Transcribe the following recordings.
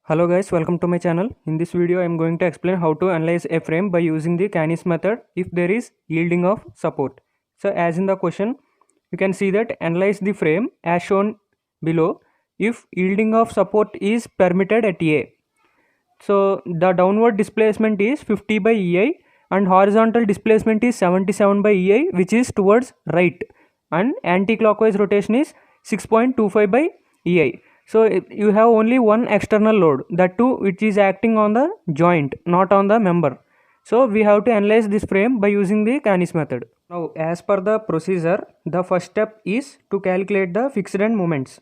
Hello guys, welcome to my channel. In this video I am going to explain how to analyze a frame by using the Canis method if there is yielding of support. So as in the question, you can see that analyze the frame as shown below if yielding of support is permitted at A. So the downward displacement is 50 by EI and horizontal displacement is 77 by EI, which is towards right, and anti-clockwise rotation is 6.25 by EI. So you have only one external load, that too which is acting on the joint, not on the member. So we have to analyze this frame by using the Canis method. Now as per the procedure, the first step is to calculate the fixed end moments.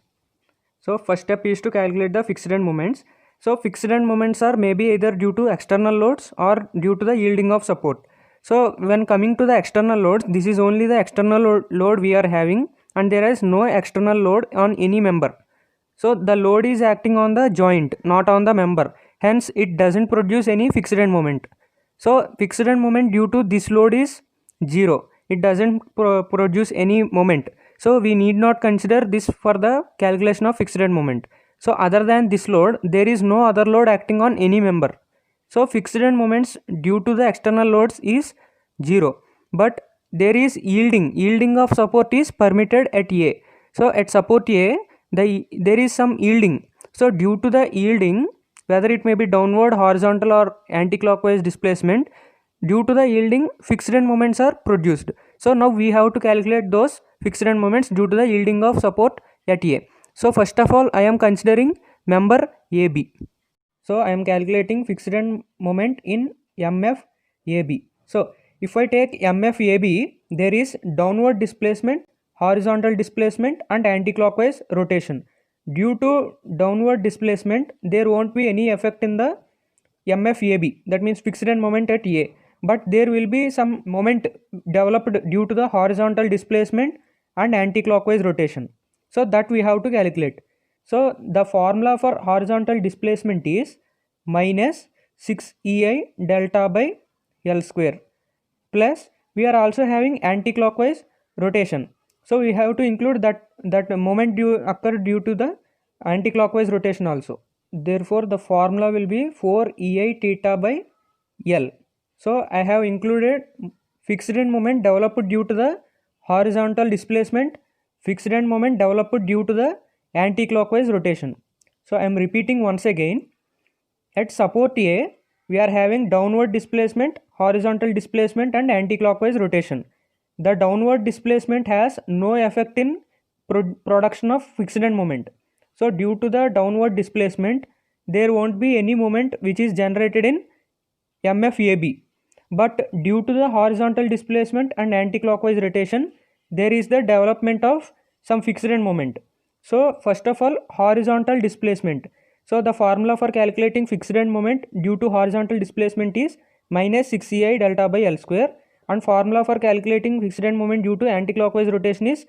So first step is to calculate the fixed end moments. So fixed end moments are maybe either due to external loads or due to the yielding of support. So when coming to the external loads, this is only the external load we are having, and there is no external load on any member. So the load is acting on the joint, not on the member. Hence it doesn't produce any fixed end moment. So fixed end moment due to this load is 0. It doesn't produce any moment. So we need not consider this for the calculation of fixed end moment. So other than this load, there is no other load acting on any member. So fixed end moments due to the external loads is 0. But there is yielding of support is permitted at A. So at support A, there is some yielding. So due to the yielding, whether it may be downward, horizontal or anti-clockwise displacement, due to the yielding, fixed end moments are produced. So now we have to calculate those fixed end moments due to the yielding of support at A. So first of all, I am considering member AB. So I am calculating fixed end moment in MF AB. So if I take MF AB, there is downward displacement, horizontal displacement and anti-clockwise rotation. Due to downward displacement, there won't be any effect in the MFAB, that means fixed end moment at A, but there will be some moment developed due to the horizontal displacement and anti-clockwise rotation. So that we have to calculate. So the formula for horizontal displacement is minus 6EI delta by L square, plus we are also having anti-clockwise rotation. So we have to include that moment occurred due to the anti-clockwise rotation also. Therefore the formula will be 4 EI theta by L. So I have included fixed end moment developed due to the horizontal displacement, fixed end moment developed due to the anti-clockwise rotation. So I am repeating once again. At support A, we are having downward displacement, horizontal displacement and anti-clockwise rotation. The downward displacement has no effect in production of fixed end moment. So due to the downward displacement, there won't be any moment which is generated in MFAB. But due to the horizontal displacement and anti-clockwise rotation, there is the development of some fixed end moment. So first of all, horizontal displacement. So the formula for calculating fixed end moment due to horizontal displacement is minus 6EI delta by L square, and formula for calculating fixed end moment due to anti-clockwise rotation is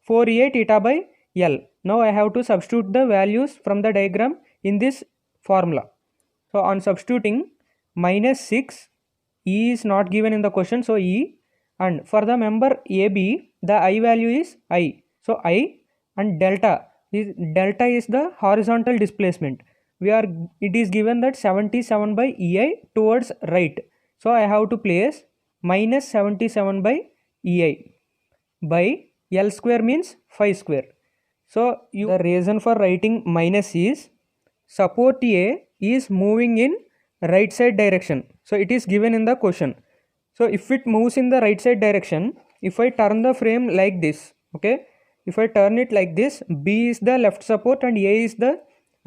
4EI theta by L. Now I have to substitute the values from the diagram in this formula. So on substituting, minus 6, E is not given in the question, so E, and for the member AB, the I value is I. So I, and delta is the horizontal displacement. It is given that 77 by EI towards right. So I have to place minus 77 by EI by L square means 5 square. So the reason for writing minus is support A is moving in right side direction. So it is given in the question. So if it moves in the right side direction, if I turn the frame like this, okay, if I turn it like this, B is the left support and A is the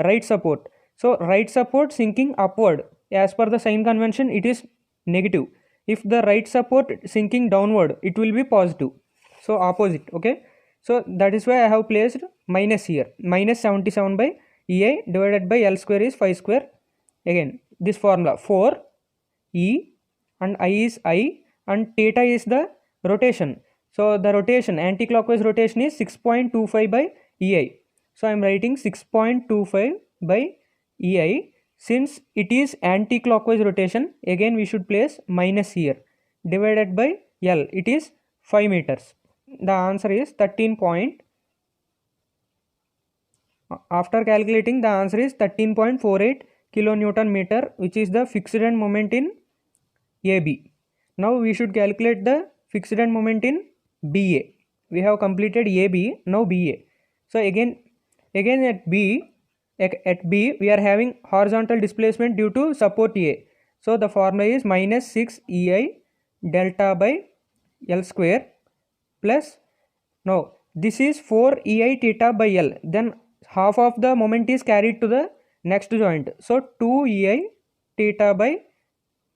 right support. So right support sinking upward, as per the sign convention, it is negative. If the right support sinking downward, it will be positive. So opposite, okay. So that is why I have placed minus here. Minus 77 by EI divided by L square is 5 square. Again this formula 4 E, and I is I, and theta is the rotation. So the rotation, anti-clockwise rotation is 6.25 by EI. So I am writing 6.25 by EI. Since it is anti-clockwise rotation, again we should place minus here, divided by L, it is 5 meters. The answer is 13 point. After calculating, the answer is 13.48 kilonewton meter, which is the fixed end moment in AB. Now we should calculate the fixed end moment in BA. We have completed AB, now BA. So again at B we are having horizontal displacement due to support A. So the formula is minus 6 EI delta by L square plus, now this is 4 EI theta by L, then half of the moment is carried to the next joint, so 2 EI theta by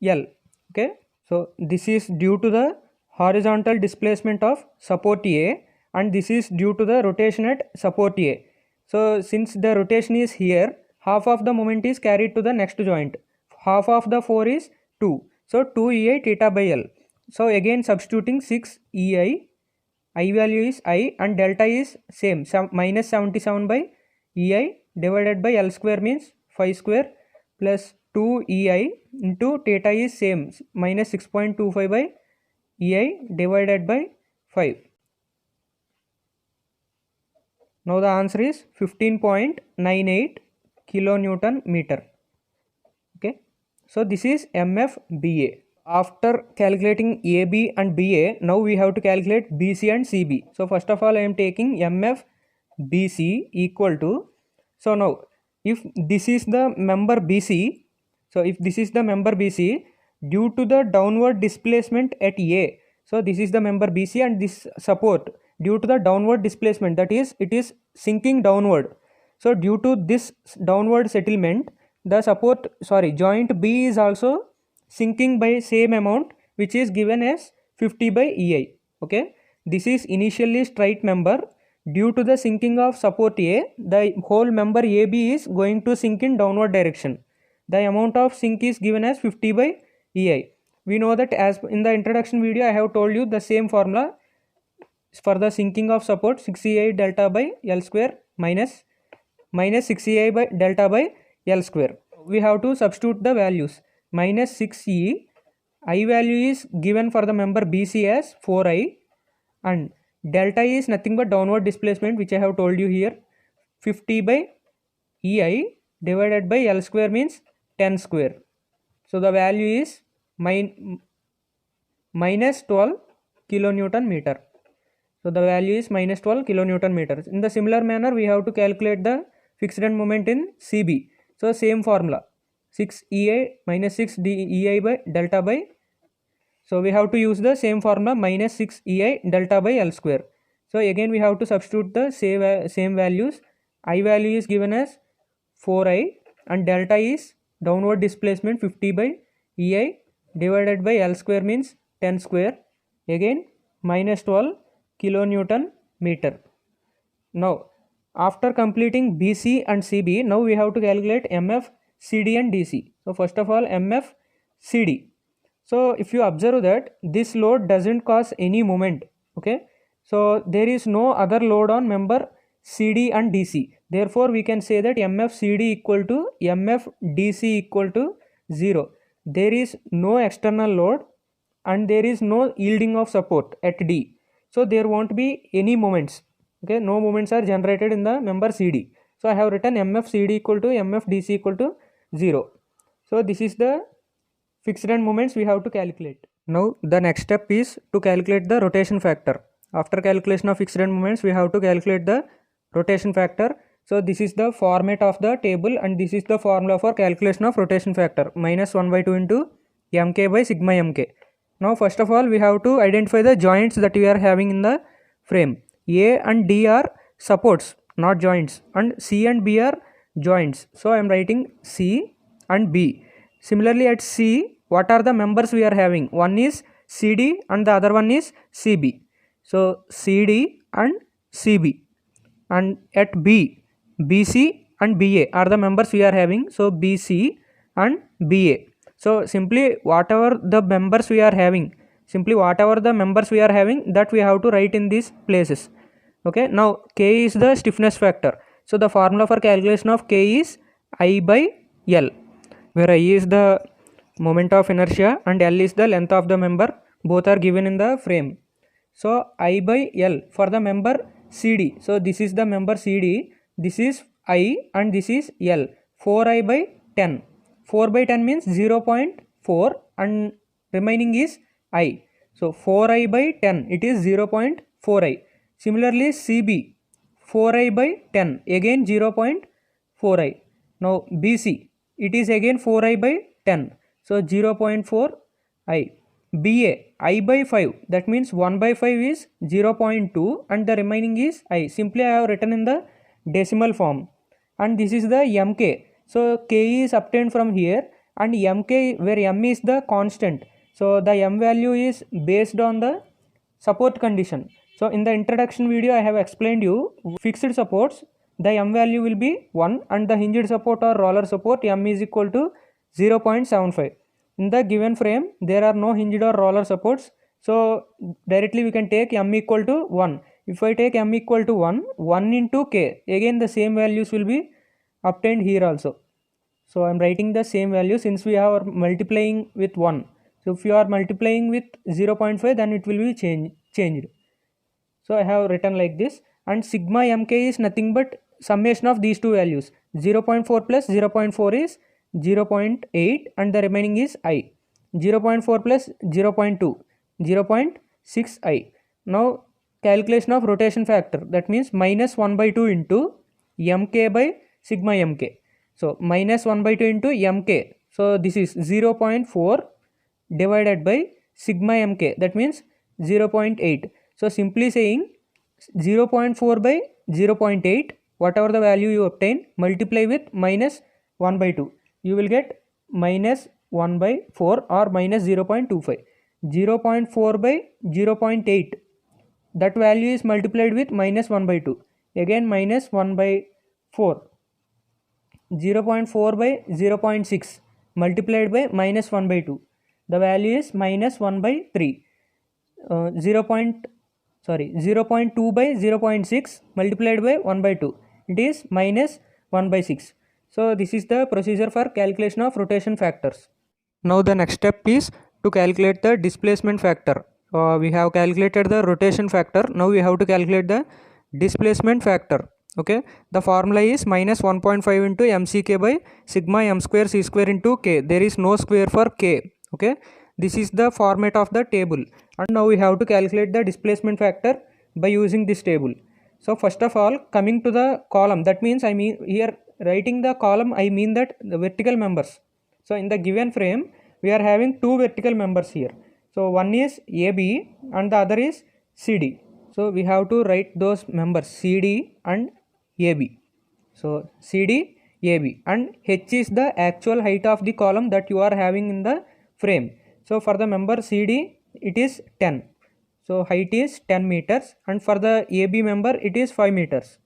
L. Okay, so this is due to the horizontal displacement of support A, and this is due to the rotation at support A. So since the rotation is here, half of the moment is carried to the next joint, half of the 4 is 2, so 2 EI theta by L. So again substituting 6 EI, I value is I and delta is same, minus 77 by EI divided by L square means 5 square plus 2 EI into theta is same, minus 6.25 by EI divided by 5. Now the answer is 15.98 kilonewton meter. Okay, so this is MFBA. After calculating AB and BA, now we have to calculate BC and CB. So first of all I am taking MFBC equal to, so now if this is the member BC, so if this is the member BC, due to the downward displacement at A, so this is the member BC and this support due to the downward displacement, that is it is sinking downward. So due to this downward settlement, the joint B is also sinking by same amount, which is given as 50 by EI. Okay, this is initially straight member. Due to the sinking of support A, the whole member AB is going to sink in downward direction. The amount of sink is given as 50 by EI. We know that, as in the introduction video I have told you the same formula for the sinking of support, 6EI delta by L square minus 6EI by delta by L square. We have to substitute the values. Minus 6E, I value is given for the member BC as 4I, and delta is nothing but downward displacement, which I have told you here, 50 by EI divided by L square means 10 square. So the value is minus 12 kilonewton meter. So the value is minus 12 kilonewton meters. In the similar manner, we have to calculate the fixed end moment in CB. So same formula, 6 EI minus 6 EI by delta by, so we have to use the same formula, minus 6 EI delta by L square. So again we have to substitute the same values. I value is given as 4I and delta is downward displacement 50 by EI divided by L square means 10 square, again minus 12 kilonewton meter. Now after completing BC and CB, now we have to calculate MF, CD and DC. So first of all MF, CD. So if you observe that this load doesn't cause any moment, okay, so there is no other load on member CD and DC. Therefore we can say that MF CD equal to MF DC equal to 0. There is no external load and there is no yielding of support at D, so there won't be any moments. Okay, no moments are generated in the member CD. So I have written MF CD equal to MF DC equal to 0. So this is the fixed end moments we have to calculate. Now the next step is to calculate the rotation factor. After calculation of fixed end moments, we have to calculate the rotation factor. So this is the format of the table and this is the formula for calculation of rotation factor, minus 1 by 2 into mk by sigma mk. Now first of all we have to identify the joints that we are having in the frame. A and D are supports, not joints, and C and B are joints. So I am writing C and B. Similarly at C, what are the members we are having? One is CD and the other one is CB. So CD and CB. And at B, BC and BA are the members we are having. So BC and BA. So simply whatever the members we are having, that we have to write in these places. Okay, now K is the stiffness factor. So the formula for calculation of K is I by L, where I is the moment of inertia and L is the length of the member. Both are given in the frame. So I by L for the member CD. So this is the member CD. This is I and this is L. 4I by 10. 4 by 10 means 0.4 and remaining is I. So 4I by 10, it is 0.4I. Similarly CB, 4I by 10, again 0.4I. Now BC, it is again 4I by 10, so 0.4I. BA, I by 5, that means 1 by 5 is 0.2 and the remaining is I. Simply I have written in the decimal form. And this is the MK. So K is obtained from here, and MK, where M is the constant. So the M value is based on the support condition. So in the introduction video I have explained you fixed supports, the M value will be 1 and the hinged support or roller support M is equal to 0.75. In the given frame there are no hinged or roller supports, so directly we can take M equal to 1. If I take M equal to 1 into K, again the same values will be obtained here also. So I am writing the same value since we are multiplying with 1. So if you are multiplying with 0.5, then it will be changed. So I have written like this, and sigma mk is nothing but summation of these two values. 0.4 plus 0.4 is 0.8 and the remaining is I. 0.4 plus 0.2, 0.6I. Now calculation of rotation factor, that means minus 1 by 2 into mk by sigma mk. So minus 1 by 2 into mk. So this is 0.4 divided by sigma mk, that means 0.8. So simply saying 0.4 by 0.8, whatever the value you obtain, multiply with minus 1 by 2. You will get minus 1 by 4 or minus 0.25. 0.4 by 0.8, that value is multiplied with minus 1 by 2. Again minus 1 by 4. 0.4 by 0.6 multiplied by minus 1 by 2. The value is minus 1 by 3. 0.2 by 0.6 multiplied by 1 by 2. It is minus 1 by 6. So this is the procedure for calculation of rotation factors. Now the next step is to calculate the displacement factor. We have calculated the rotation factor. Now we have to calculate the displacement factor. Okay, the formula is minus 1.5 into mck by sigma m square c square into k. There is no square for k. Okay, this is the format of the table, and now we have to calculate the displacement factor by using this table. So first of all, coming to the column, that means I mean here writing the column, I mean that the vertical members. So in the given frame we are having two vertical members here. So one is AB and the other is CD. So we have to write those members CD and AB. So CD, AB, and H is the actual height of the column that you are having in the frame. So for the member CD it is 10. So height is 10 meters, and for the AB member it is 5 meters.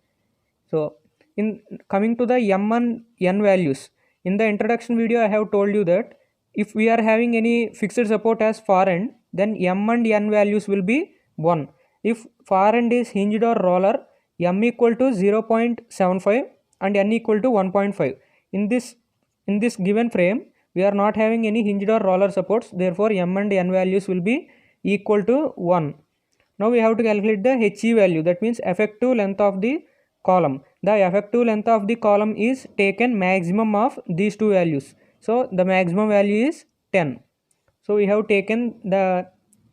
So in coming to the M and N values, in the introduction video I have told you that if we are having any fixed support as far end, then M and N values will be 1. If far end is hinged or roller, M equal to 0.75 and N equal to 1.5. In this given frame we are not having any hinged or roller supports, therefore M and N values will be equal to 1. Now we have to calculate the HE value, that means effective length of the column. The effective length of the column is taken maximum of these two values. So the maximum value is 10. So we have taken the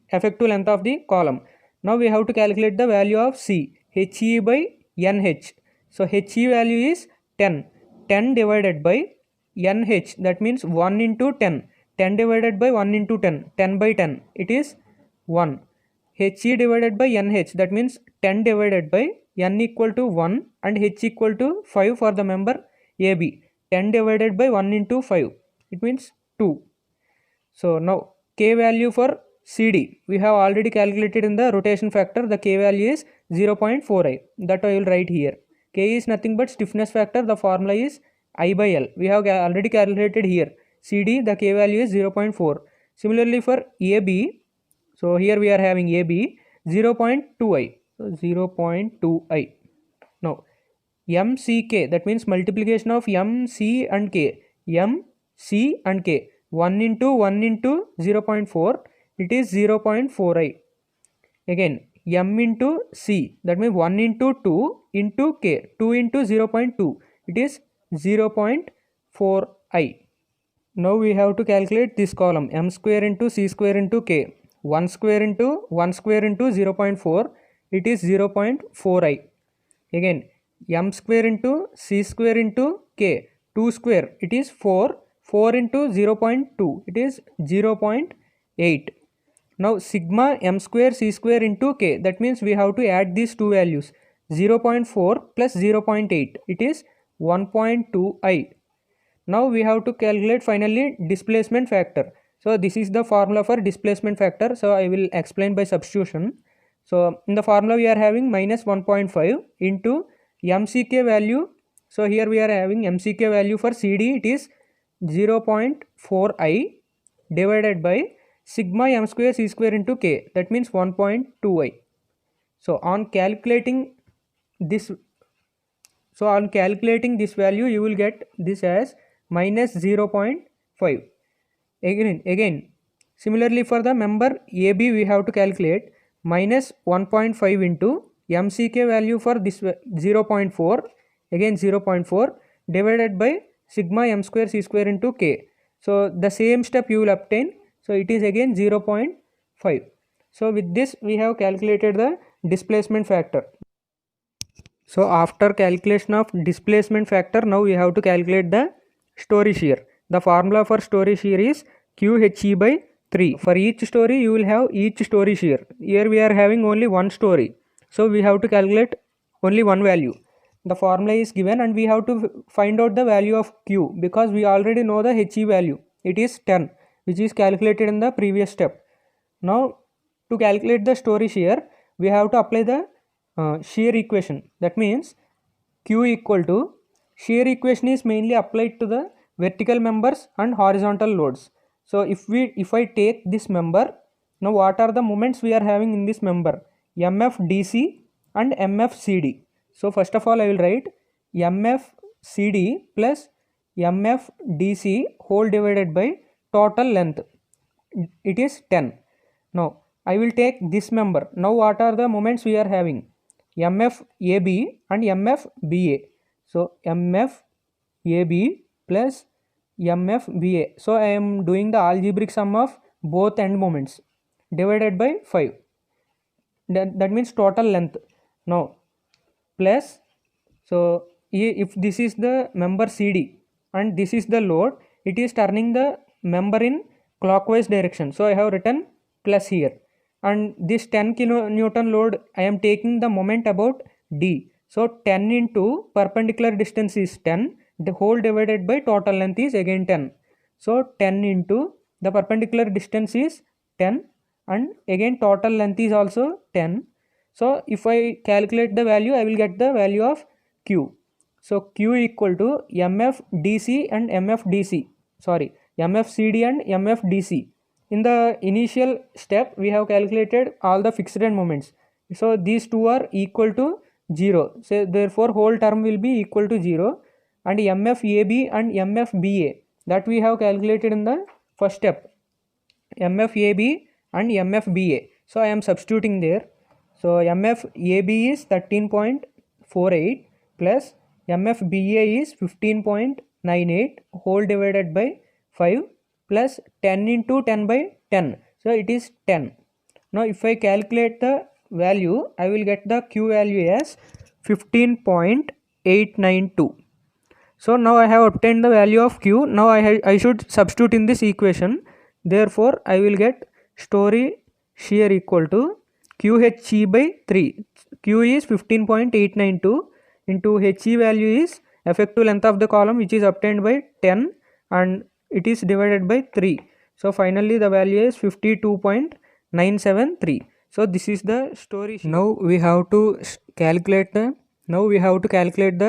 effective length of the column. Now we have to calculate the value of C, HE by NH. So HE value is 10. 10 divided by NH, that means 1 into 10. 10 divided by 1 into 10. 10 by 10. It is 1. HE divided by NH, that means 10 divided by N equal to 1 and H equal to 5 for the member AB. 10 divided by 1 into 5. It means 2. So now K value for CD, we have already calculated in the rotation factor. The K value is 0.4I. That I will write here. K is nothing but stiffness factor. The formula is I by L. We have already calculated here. CD, the K value is 0.4. Similarly for AB, so here we are having AB 0.2I. So 0.2I. Now MCK, that means multiplication of MC and K. MC and K. 1 into 0.4, it is 0.4I. Again M into C, that means 1 into 2 into K. 2 into 0.2, it is 0.4 I. Now we have to calculate this column m square into c square into k. 1 square into 1 square into 0.4, it is 0.4i. Again m square into c square into k, 2 square, it is 4. 4 into 0.2, it is 0.8. Now sigma m square c square into k, that means we have to add these two values. 0.4 plus 0.8, it is 1.2i. Now we have to calculate finally displacement factor. So this is the formula for displacement factor. So I will explain by substitution. So in the formula we are having minus 1.5 into mck value. So here we are having mck value for CD, it is 0.4i divided by sigma m square c square into k, that means 1.2i. So on calculating this value, you will get this as minus 0.5. Again similarly for the member AB, we have to calculate minus 1.5 into mck value for this 0.4, again 0.4 divided by sigma m square c square into k. So the same step you will obtain. So it is again 0.5. So with this we have calculated the displacement factor. So after calculation of displacement factor, now we have to calculate the story shear. The formula for story shear is QHE by 3. For each story you will have each story shear. Here we are having only one story. So we have to calculate only one value. The formula is given and we have to find out the value of Q, because we already know the HE value. It is 10, which is calculated in the previous step. Now to calculate the story shear, we have to apply the shear equation. That means Q equal to, shear equation is mainly applied to the vertical members and horizontal loads. So if I take this member, now what are the moments we are having in this member? MFDC and MFCD. So first of all I will write MFCD plus MFDC whole divided by total length. It is 10. Now I will take this member. Now what are the moments we are having? MFAB and MFBA. So MFAB plus MFBA. So I am doing the algebraic sum of both end moments divided by 5. That means total length. Now plus, so if this is the member CD and this is the load, it is turning the member in clockwise direction. So I have written plus here. And this 10 kilonewton load, I am taking the moment about D. So 10 into perpendicular distance is 10. The whole divided by total length is again 10. So 10 into the perpendicular distance is 10 and again total length is also 10. So if I calculate the value, I will get the value of Q. So Q equal to MFDC and MFDC. Sorry, MFCD and MFDC. In the initial step, we have calculated all the fixed end moments. So these two are equal to 0. So therefore whole term will be equal to 0. And MFAB and MFBA, that we have calculated in the first step. MFAB and MFBA. So I am substituting there. So MFAB is 13.48 plus MFBA is 15.98 whole divided by 5 plus 10 into 10 by 10. So it is 10. Now if I calculate the value, I will get the Q value as 15.892. So now I have obtained the value of Q. Now I should substitute in this equation. Therefore I will get story shear equal to QHE by 3. Q is 15.892 into HE value is effective length of the column, which is obtained by 10 and it is divided by 3. So finally the value is 52.973. So this is the story shear. Now we have to calculate the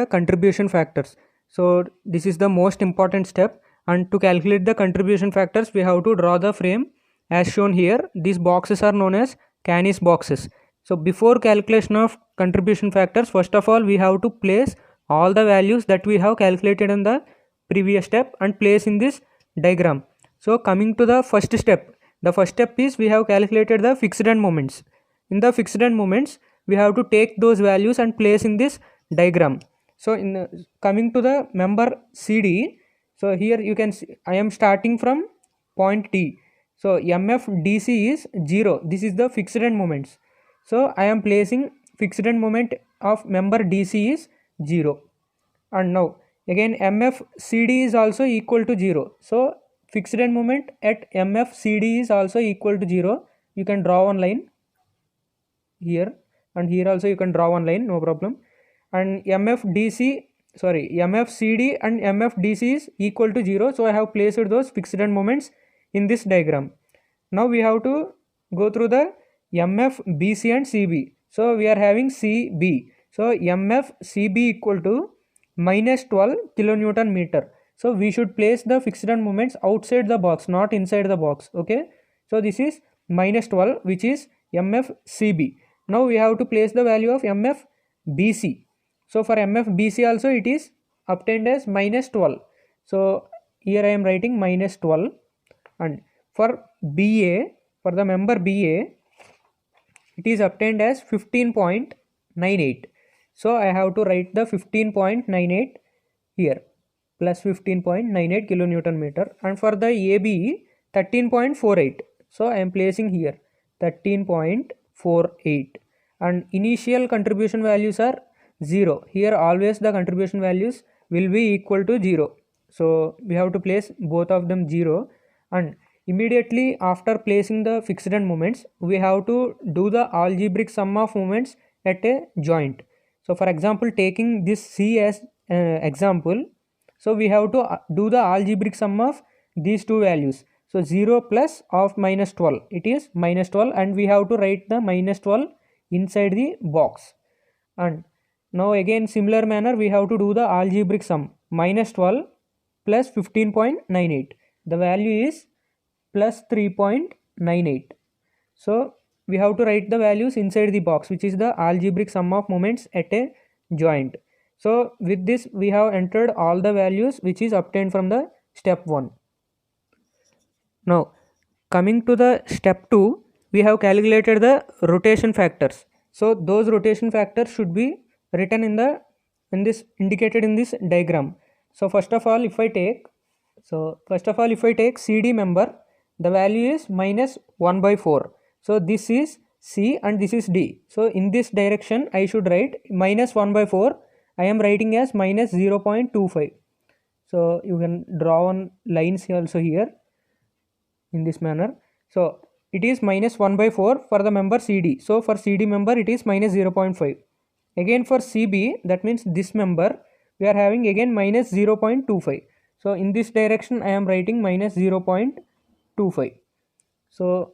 contribution factors. So this is the most important step, and to calculate the contribution factors we have to draw the frame as shown here. These boxes are known as Canis boxes. So before calculation of contribution factors, first of all we have to place all the values that we have calculated in the previous step and place in this diagram. So coming to the first step, the first step is we have calculated the fixed end moments. In the fixed end moments we have to take those values and place in this diagram. So in coming to the member CD, So here you can see I am starting from point T. So MF DC is 0. This is the fixed end moments. So I am placing fixed end moment of member DC is 0. And now again MF CD is also equal to 0. So fixed end moment at MF CD is also equal to 0. You can draw one line here, and here also you can draw one line, no problem. And MFCD and MFDC is equal to 0. So I have placed those fixed end moments in this diagram. Now we have to go through the MFBC and CB. So we are having CB. So MFCB equal to minus 12 kilonewton meter. So we should place the fixed end moments outside the box, not inside the box. Okay. So this is minus 12, which is MFCB. Now we have to place the value of MFBC. So for MFBC also it is obtained as minus 12. So here I am writing minus 12. And for BA, for the member BA, it is obtained as 15.98. So I have to write the 15.98 here, plus 15.98 kilonewton meter. And for the AB, 13.48. So I am placing here 13.48. And initial contribution values are 0. Here always the contribution values will be equal to 0. So we have to place both of them 0. And immediately after placing the fixed end moments, we have to do the algebraic sum of moments at a joint. So for example, taking this C as example, so we have to do the algebraic sum of these two values. So 0 plus of minus 12, it is minus 12, and we have to write the minus 12 inside the box. And now again similar manner we have to do the algebraic sum. Minus 12 plus 15.98, the value is plus 3.98. So we have to write the values inside the box, which is the algebraic sum of moments at a joint. So with this we have entered all the values which is obtained from the step 1. Now coming to the step 2, we have calculated the rotation factors. So those rotation factors should be written indicated in this diagram. So first of all if I take CD member, the value is minus 1 by 4. So this is C and this is D. So in this direction I should write minus 1 by 4. I am writing as minus 0.25. So you can draw on lines here also here in this manner. So it is minus 1 by 4 for the member CD. So for CD member it is minus 0.5. Again for CB, that means this member, we are having again minus 0.25. So in this direction I am writing minus 0.25. So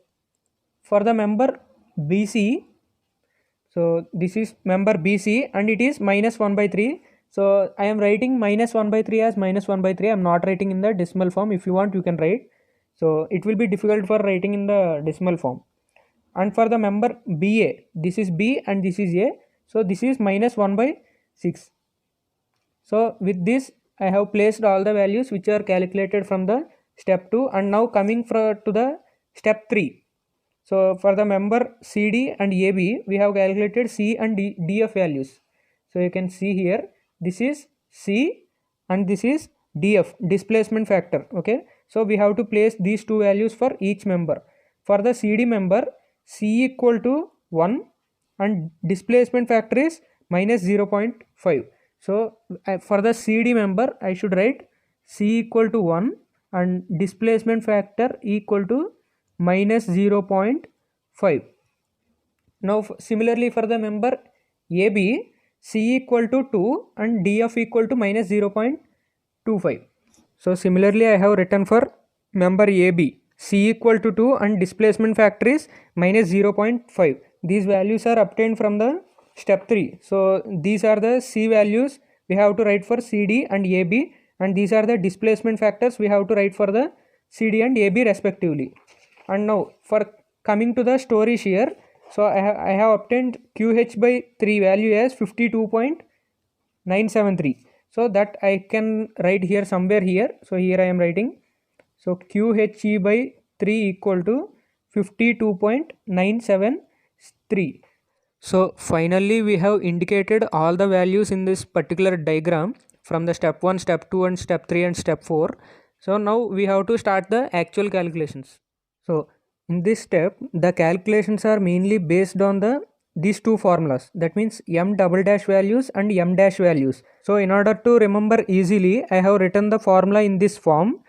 for the member BC, so this is member BC and it is minus 1 by 3. So I am writing minus 1 by 3 as minus 1 by 3. I am not writing in the decimal form. If you want you can write. So it will be difficult for writing in the decimal form. And for the member BA, this is B and this is A. So this is minus 1 by 6. So with this I have placed all the values which are calculated from the step 2, and now coming to the step 3. So for the member CD and AB, we have calculated C and DF values. So you can see here, this is C and this is DF, displacement factor. Okay. So we have to place these two values for each member. For the CD member, C equal to 1 and displacement factor is minus 0.5. So for the CD member, I should write C equal to 1 and displacement factor equal to minus 0.5. Now similarly for the member AB, C equal to 2 and DF equal to minus 0.25. So similarly I have written for member AB, C equal to 2 and displacement factor is minus 0.5. These values are obtained from the step 3. So these are the C values we have to write for CD and AB, and these are the displacement factors we have to write for the CD and AB respectively. And now for coming to the storage here, so I have obtained QH by 3 value as 52.973. So that I can write here somewhere here. So here I am writing. So QHE by 3 equal to 52.973. So finally we have indicated all the values in this particular diagram. from the step 1, step 2 and step 3 and step 4. So now we have to start the actual calculations. So in this step the calculations are mainly based on these two formulas, that means m double dash values and m dash values. So in order to remember easily, I have written the formula in this form.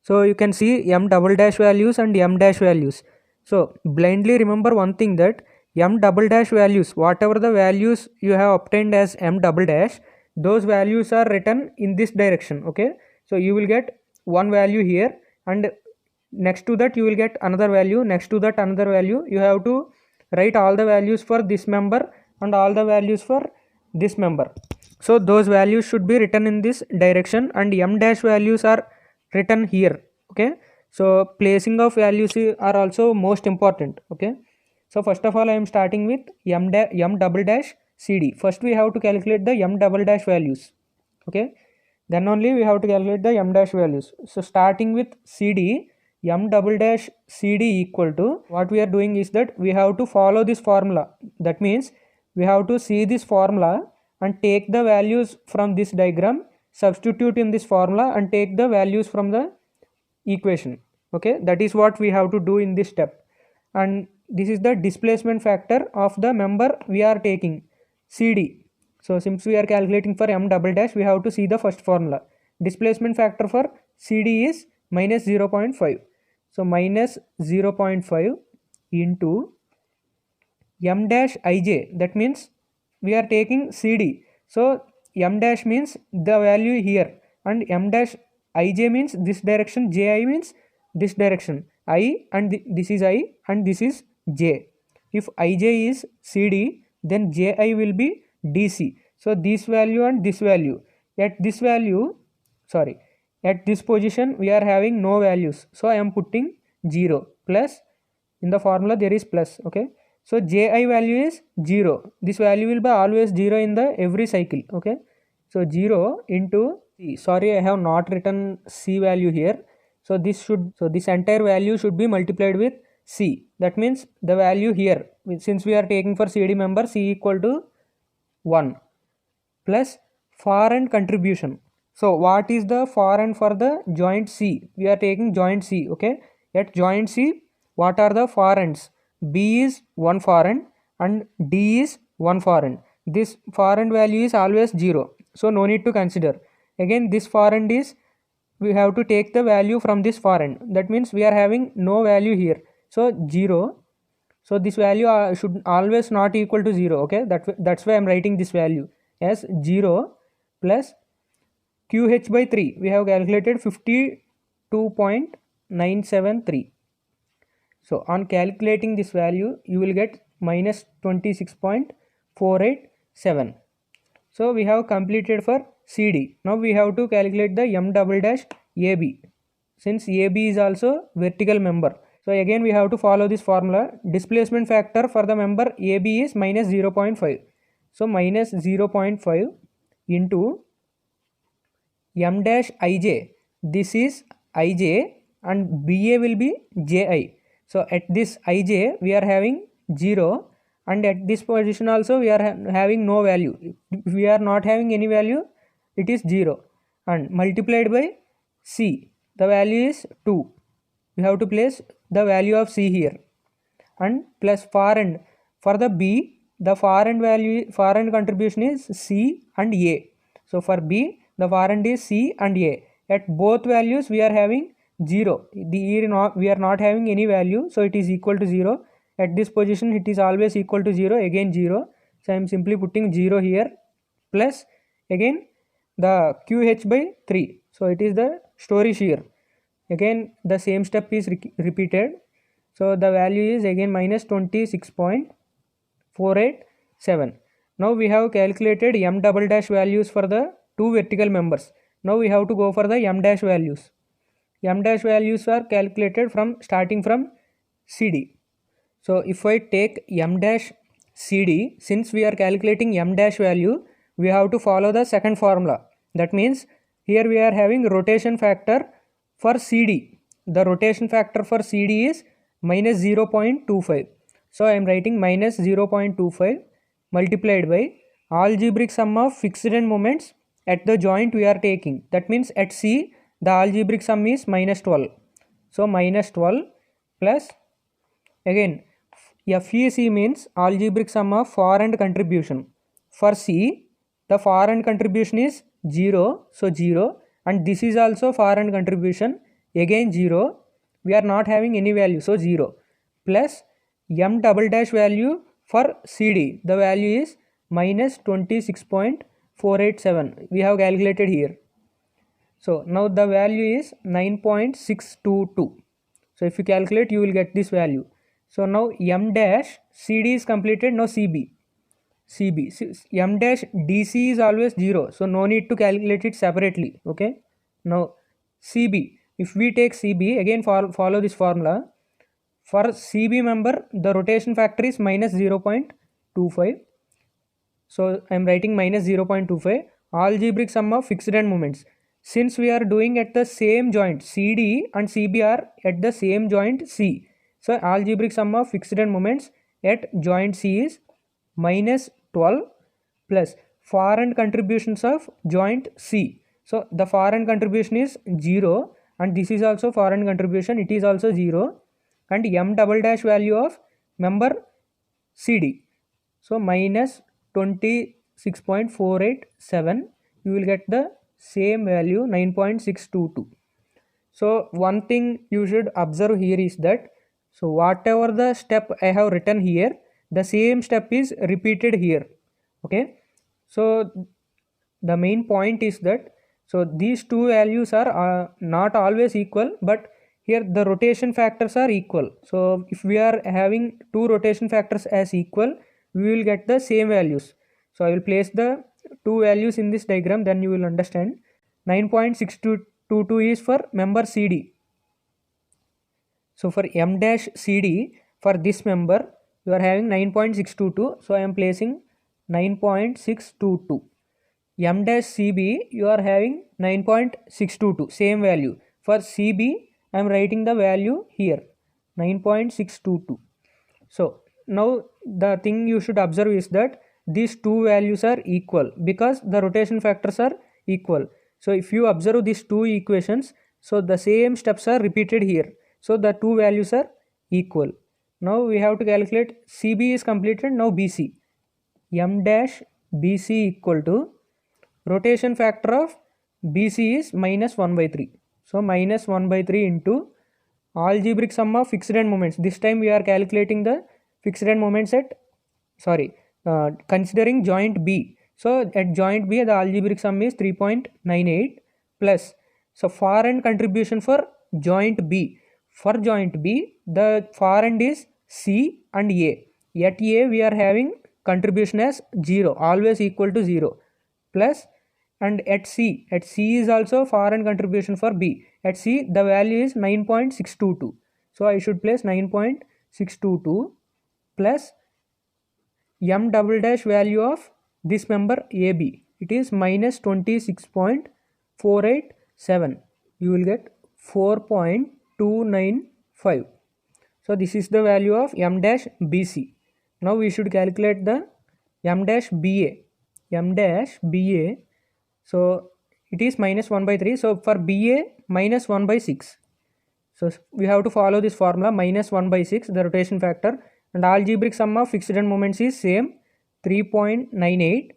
So you can see m double dash values and m dash values. So blindly remember one thing, that m double dash values, whatever the values you have obtained as m double dash, those values are written in this direction. Okay, so you will get one value here, and next to that you will get another value, next to that another value. You have to write all the values for this member and all the values for this member. So those values should be written in this direction, and m dash values are written here. Okay, so placing of values are also most important. Okay, so first of all I am starting with m double dash cd. First we have to calculate the m double dash values. Okay, then only we have to calculate the m dash values. So starting with cd, m double dash cd equal to, what we are doing is that we have to follow this formula. That means we have to see this formula and take the values from this diagram, substitute in this formula and take the values from the equation. Okay, that is what we have to do in this step. And this is the displacement factor of the member we are taking, cd. So since we are calculating for m double dash, we have to see the first formula. Displacement factor for cd is minus 0.5. So minus 0.5 into m dash ij, that means we are taking cd. So m dash means the value here, and m dash ij means this direction, ji means this direction, I and this is I and this is j. If ij is cd, then ji will be dc. So this value and this value, at this value, sorry, at this position we are having no values, so I am putting 0 plus, in the formula there is plus. Okay, so ji value is 0. This value will be always 0 in the every cycle. Okay, so 0 into c. Sorry, I have not written c value here. So this entire value should be multiplied with c. That means the value here, since we are taking for cd member, c equal to 1 plus foreign contribution. So what is the foreign for the joint C? We are taking joint C. Okay, at joint C, what are the foreigns? B is 1 foreign and D is 1 foreign. This foreign value is always 0, so no need to consider. Again, this foreign is, we have to take the value from this foreign. That means we are having no value here, so 0. So this value should always not equal to 0. Okay, that's why I am writing this value as 0 plus QH by 3. We have calculated 52.973. So on calculating this value, you will get minus 26.487. So we have completed for CD. Now we have to calculate the m double dash AB, since AB is also vertical member. So again we have to follow this formula. Displacement factor for the member AB is minus 0.5. So minus 0.5 into m dash ij. This is ij and BA will be ji. So at this ij we are having 0, and at this position also we are having no value. If we are not having any value, it is 0, and multiplied by c, the value is 2. We have to place the value of c here, and plus foreign for the B, the foreign contribution is c and a. So for B, the foreign is c and a. At both values we are having 0. We are not having any value, so it is equal to 0. At this position it is always equal to 0, again 0. So I am simply putting 0 here, plus again the QH by 3. So it is the storage here. Again the same step is repeated. So the value is again minus 26.487. Now we have calculated m double dash values for the two vertical members. Now we have to go for the m dash values. M dash values are calculated from starting from CD. So if I take m dash CD, since we are calculating m dash value, we have to follow the second formula. That means here we are having rotation factor for CD. The rotation factor for CD is minus 0.25. So I am writing minus 0.25 multiplied by algebraic sum of fixed end moments at the joint we are taking. That means at C the algebraic sum is minus 12. So minus 12 plus, again FEC means algebraic sum of for and contribution. For C the for and contribution is 0, so 0, and this is also for and contribution, again 0, we are not having any value, so 0, plus m double dash value for CD, the value is minus 26.487, we have calculated here. So now the value is 9.622. So if you calculate, you will get this value. So now m dash CD is completed. Now CB m dash DC is always 0, so no need to calculate it separately. Okay, now CB, if we take CB, again follow this formula. For CB member the rotation factor is minus 0.25. So I am writing minus 0.25. Algebraic sum of fixed end moments. Since we are doing at the same joint, CD and CB are at the same joint C. So algebraic sum of fixed end moments at joint C is minus 12 plus for and contributions of joint C. So the for and contribution is 0 and this is also for and contribution, it is also 0, and m double dash value of member CD. So minus 26.487, you will get the same value 9.622. So one thing you should observe here is that, so whatever the step I have written here, the same step is repeated here. Okay, so the main point is that, so these two values are not always equal, but here the rotation factors are equal. So if we are having two rotation factors as equal, we will get the same values. So I will place the two values in this diagram, then you will understand. 9.622 is for member CD. So for m dash CD, for this member you are having 9.622, so I am placing 9.622. m dash CB you are having 9.622, same value. For CB I am writing the value here, 9.622. So now the thing you should observe is that these two values are equal because the rotation factors are equal. So if you observe these two equations, so the same steps are repeated here. So the two values are equal. Now we have to calculate CB is completed. Now BC, m dash BC equal to rotation factor of BC is minus 1 by 3. So minus 1 by 3 into algebraic sum of fixed end moments. This time we are calculating the fixed end moments at, considering joint B. So at joint B the algebraic sum is 3.98 plus, so for end contribution for joint B. For joint B the for end is C and A. At A we are having contribution as 0, always equal to 0, plus, and at C is also for and contribution for B. At C the value is 9.622. So I should place 9.622 plus m double dash value of this member AB. It is minus 26.487. You will get 4.295. So this is the value of m dash BC. Now we should calculate the m dash BA. M dash BA, so it is minus 1 by 3. So for BA minus 1 by 6. So we have to follow this formula, minus 1 by 6 the rotation factor, and algebraic sum of fixed end moments is same, 3.98.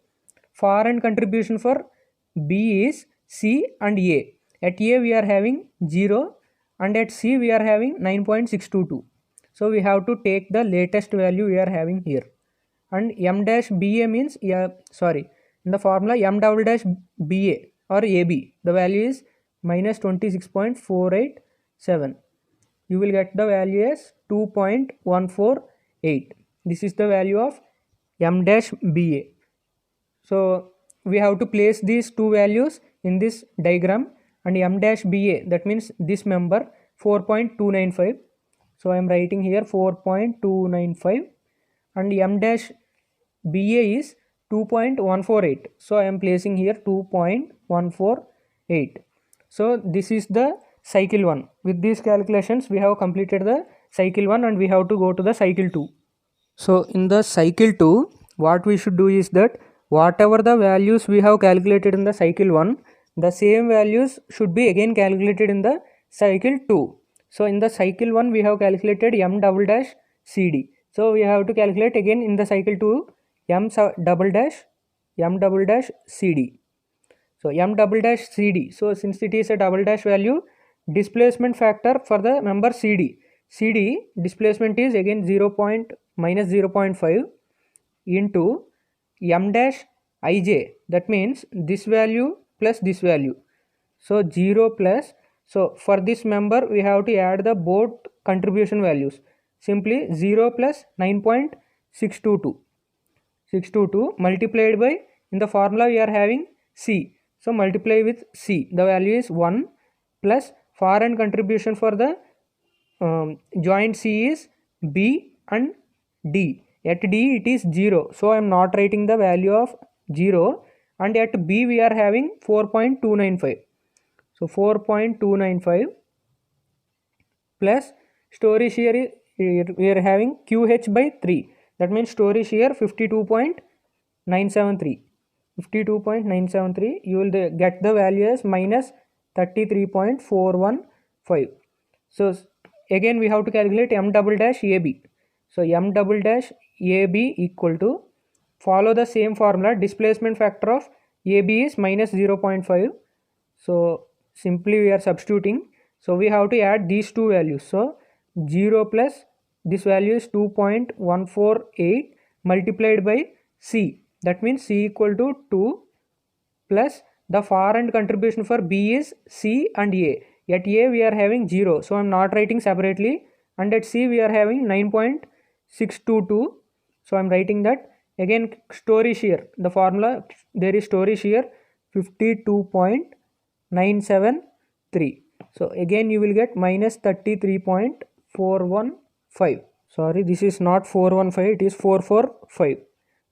For and contribution for B is C and A. At A we are having 0 and at C we are having 9.622. So we have to take the latest value we are having here. And m dash BA means, in the formula m double dash BA or AB, the value is minus 26.487. You will get the value as 2.148. This is the value of m dash BA. So we have to place these two values in this diagram, and m dash BA, that means this member, 4.295. So I am writing here 4.295, and m dash BA is 2.148. So I am placing here 2.148. So this is the cycle 1. With these calculations we have completed the cycle 1 and we have to go to the cycle 2. So in the cycle 2 what we should do is that whatever the values we have calculated in the cycle 1, the same values should be again calculated in the cycle 2. So in the cycle 1 we have calculated m double dash cd. So we have to calculate again in the cycle 2 double dash cd. So m double dash cd. So since it is a double dash value, displacement factor for the member cd displacement is again 0.5 into m dash ij. That means this value plus this value. So 0 plus, so for this member we have to add the both contribution values. Simply 0 plus 9.622 multiplied by, in the formula we are having c. So multiply with c. The value is 1 plus foreign contribution for the joint C is B and D. At D it is 0. So I am not writing the value of 0, and at B we are having 4.295. So 4.295 plus storage shear we are having QH by 3. That means storage shear 52.973. 52.973, you will get the value as minus 33.415. So again we have to calculate m double dash AB. So m double dash AB equal to, follow the same formula, displacement factor of AB is minus 0.5. So simply we are substituting. So we have to add these two values. So 0 plus this value is 2.148 multiplied by C. That means C equal to 2 plus the foreign contribution for B is C and A. At A we are having 0. So I am not writing separately. And at C we are having 9.622. So I am writing that. Again storage shear. The formula, there is storage shear 52.973. So again you will get minus 33.415. Sorry, this is not 415, it is 445.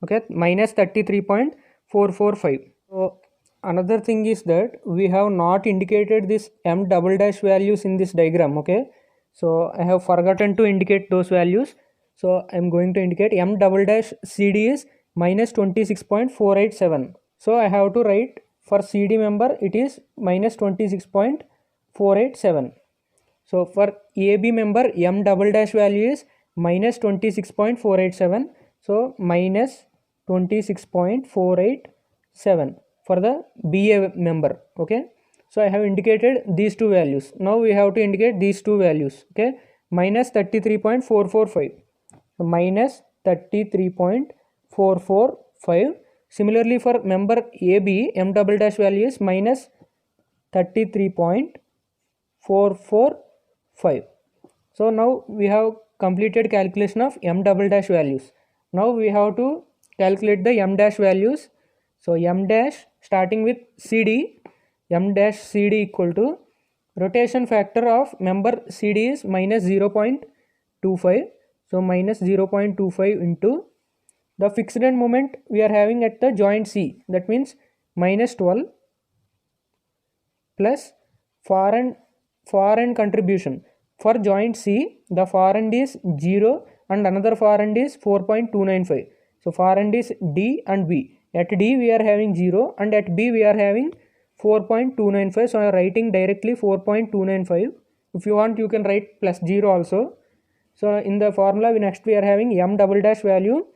Okay, minus 33.445. So another thing is that we have not indicated this m double dash values in this diagram. Okay, so I have forgotten to indicate those values. So I am going to indicate m double dash cd is minus 26.487. So I have to write for cd member it is minus 26.487. So for AB member m double dash value is minus 26.487. So minus 26.487 for the BA member. Okay. So I have indicated these two values. Now we have to indicate these two values. Okay. Minus 33.445. So minus 33.445. Similarly for member AB m double dash value is minus 33.445. So now we have completed calculation of m double dash values. Now we have to calculate the m dash values. So m dash starting with CD, m dash CD equal to, rotation factor of member CD is minus 0.25. So minus 0.25 into the fixed end moment we are having at the joint C, that means minus 12 plus foreign contribution. For joint C, the foreign is 0 and another foreign is 4.295. So foreign is D and B. At D we are having 0 and at B we are having 4.295. So I am writing directly 4.295. If you want you can write plus 0 also. So in the formula we are having m double dash value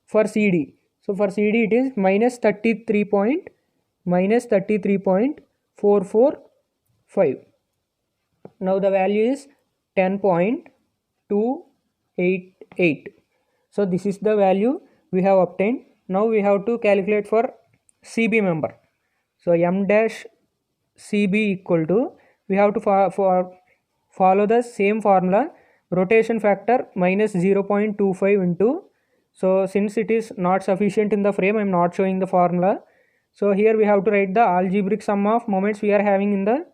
for CD. So for CD it is minus 33.445. Now the value is 10.288. So this is the value we have obtained. Now we have to calculate for CB member. So m dash CB equal to, we have to follow the same formula, rotation factor minus 0.25 into. So since it is not sufficient in the frame, I am not showing the formula. So here we have to write the algebraic sum of moments we are having in the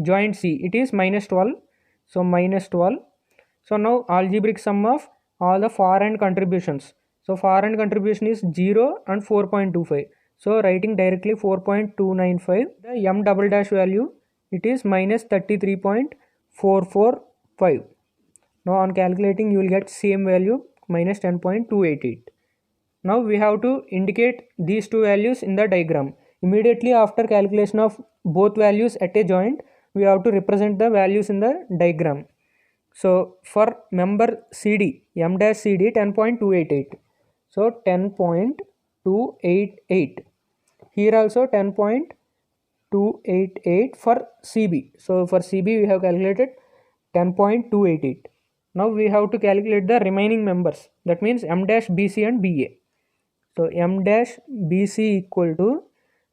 joint C. It is minus 12. So minus 12. So now algebraic sum of all the foreign contributions. So foreign contribution is 0 and 4.25. So writing directly 4.295. The m double dash value, it is minus 33.445. Now on calculating you will get same value minus 10.288. Now we have to indicate these two values in the diagram. Immediately after calculation of both values at a joint, we have to represent the values in the diagram. So for member CD, M dash CD 10.288. So 10.288. Here also 10.288 for CB. So for CB we have calculated 10.288. Now we have to calculate the remaining members. That means M dash BC and BA. So M dash BC equal to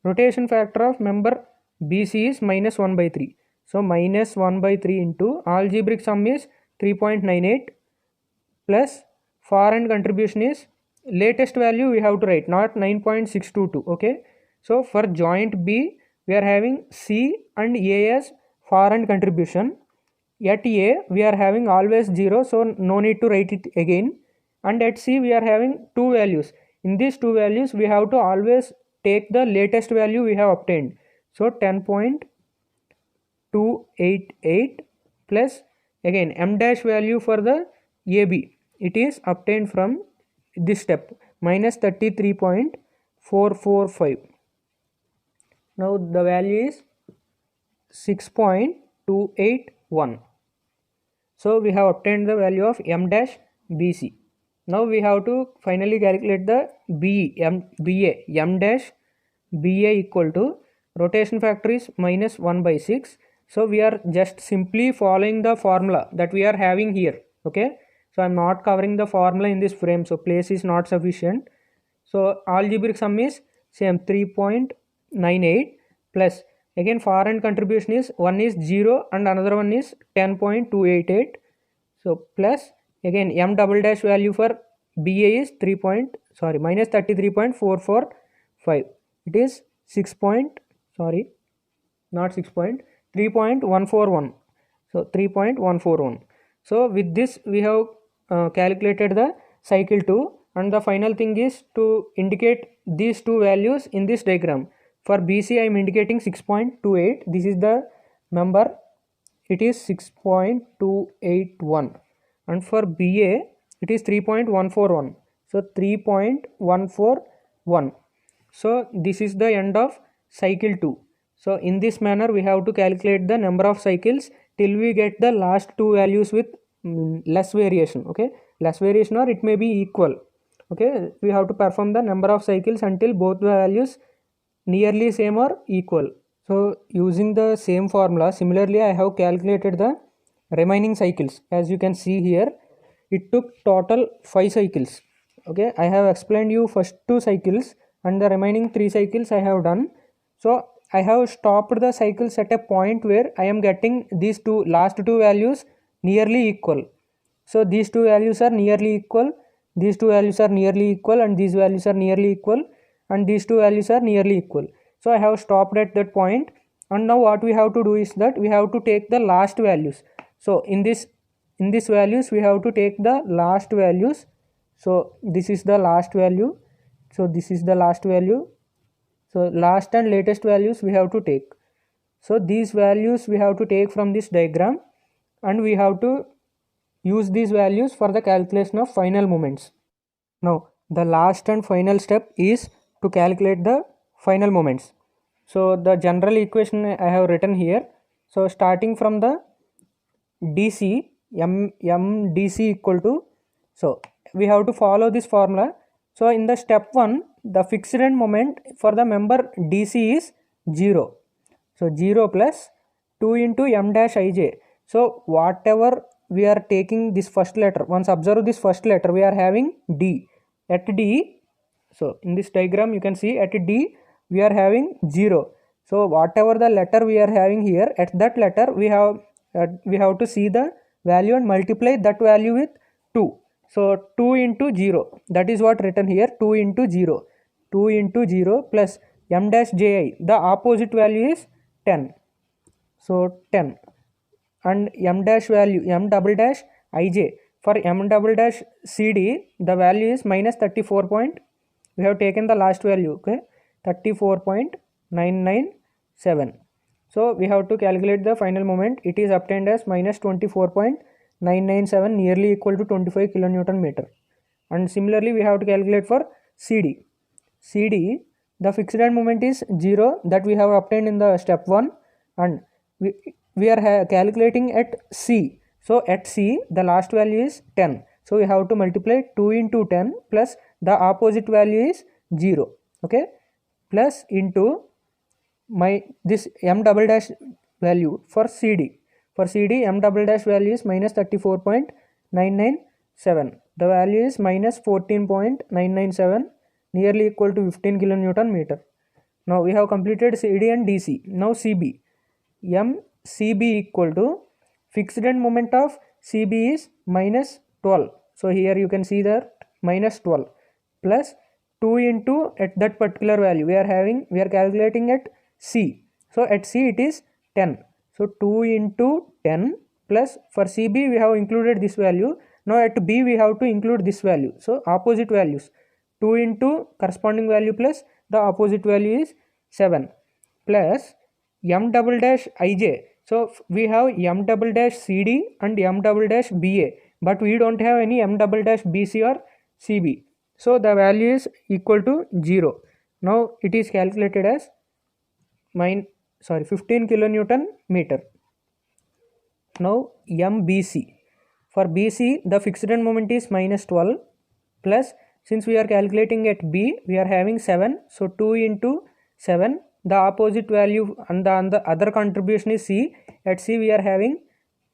rotation factor of member BC is minus 1 by 3. So minus 1 by 3 into algebraic sum is 3.98 plus far end contribution is latest value we have to write, not 9.622. Okay. So for joint B we are having C and A as far end contribution. At A we are having always 0, so no need to write it again. And at C we are having two values. In these two values we have to always take the latest value we have obtained. So 10.288 plus again M dash value for the AB, it is obtained from this step, minus 33.445. now the value is 6.281. So we have obtained the value of M dash BC. Now we have to finally calculate the BA. M dash BA equal to rotation factor is minus 1 by 6. So we are just simply following the formula that we are having here. Okay. So I am not covering the formula in this frame. So place is not sufficient. So algebraic sum is same 3.98 plus again far end contribution is one is 0 and another one is 10.288. So plus again M double dash value for BA is minus 33.445. It is 3.141. So 3.141. So with this we have calculated the cycle 2, and the final thing is to indicate these two values in this diagram. For BC I am indicating 6.28. This is the number, it is 6.281, and for BA it is 3.141. So 3.141. So this is the end of cycle 2. So in this manner we have to calculate the number of cycles till we get the last two values with less variation. Okay, less variation or it may be equal. Okay, we have to perform the number of cycles until both the values nearly same or equal. So using the same formula, similarly I have calculated the remaining cycles. As you can see here, it took total 5 cycles. Okay, I have explained you first 2 cycles and the remaining 3 cycles I have done. So I have stopped the cycles at a point where I am getting these last two values nearly equal. So these two values are nearly equal, these two values are nearly equal, and these values are nearly equal, and these two values are nearly equal. So I have stopped at that point, and now what we have to do is that we have to take the last values. So in this values we have to take the last values. So this is the last value, so this is the last value. So last and latest values we have to take. So these values we have to take from this diagram, and we have to use these values for the calculation of final moments. Now the last and final step is to calculate the final moments. So the general equation I have written here. So starting from the DC, MDC equal to, so we have to follow this formula. So in the step 1, the fixed end moment for the member DC is 0. So 0 plus 2 into M dash Ij. So whatever we are taking this first letter, once observe this first letter, we are having D. At D, so in this diagram you can see at D we are having 0. So whatever the letter we are having here, at that letter we have to see the value and multiply that value with 2. So 2 into 0, that is what written here, 2 into 0. 2 into 0 plus M dash Ji, the opposite value is 10. So 10. And M dash value, M double dash Ij, for M double dash CD, the value is minus 34 point, we have taken the last value, okay, 34.997. So we have to calculate the final moment. It is obtained as minus 24.997, nearly equal to 25 kilonewton meter. And similarly we have to calculate for CD. CD, the fixed end moment is 0, that we have obtained in the step 1, and we are calculating at C. So at C the last value is 10. So we have to multiply 2 into 10 plus the opposite value is 0. Okay, plus into this m double dash value for CD. For CD, m double dash value is minus 34.997. The value is minus 14.997, nearly equal to 15 kilonewton meter. Now we have completed CD and DC. Now CB. MCB equal to fixed end moment of CB is minus 12. So here you can see that minus 12 plus 2 into at that particular value we are calculating at C. So at C it is 10. So 2 into 10 plus for CB we have included this value. Now at B we have to include this value. So opposite values, 2 into corresponding value plus the opposite value is 7 plus m double dash ij. So we have m double dash CD and m double dash BA, but we don't have any m double dash BC or CB. So the value is equal to 0. Now it is calculated as 15 kilonewton meter. Now MBC. For BC the fixed end moment is minus 12 plus, since we are calculating at B we are having 7. So 2 into 7, the opposite value and the other contribution is C. At C we are having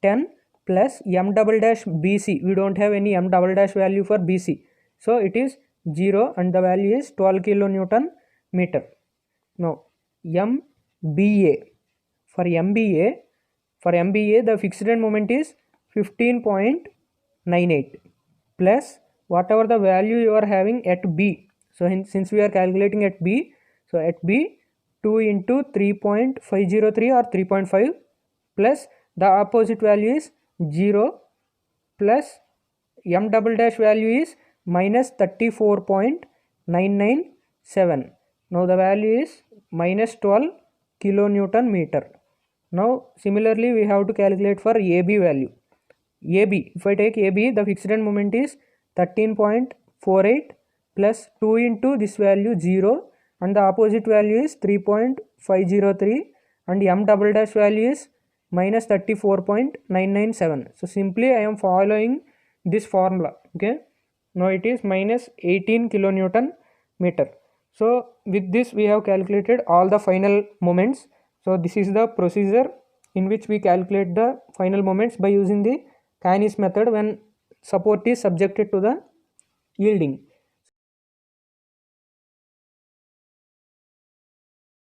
10 plus m double dash BC. We don't have any m double dash value for BC. So it is 0 and the value is 12 kilonewton meter. Now MBA. For MBA the fixed end moment is 15.98 plus whatever the value you are having at B. So since we are calculating at B, so at B 2 into 3.503 or 3.5 plus the opposite value is 0 plus m double dash value is minus 34.997. Now the value is minus 12 kilonewton meter. Now similarly we have to calculate for AB value. AB, if I take AB, the fixed end moment is 13.48 plus 2 into this value 0 and the opposite value is 3.503 and m double dash value is minus 34.997. So simply I am following this formula. Okay, now it is minus 18 kilonewton meter. So with this we have calculated all the final moments. So this is the procedure in which we calculate the final moments by using the Keynes method when support is subjected to the yielding.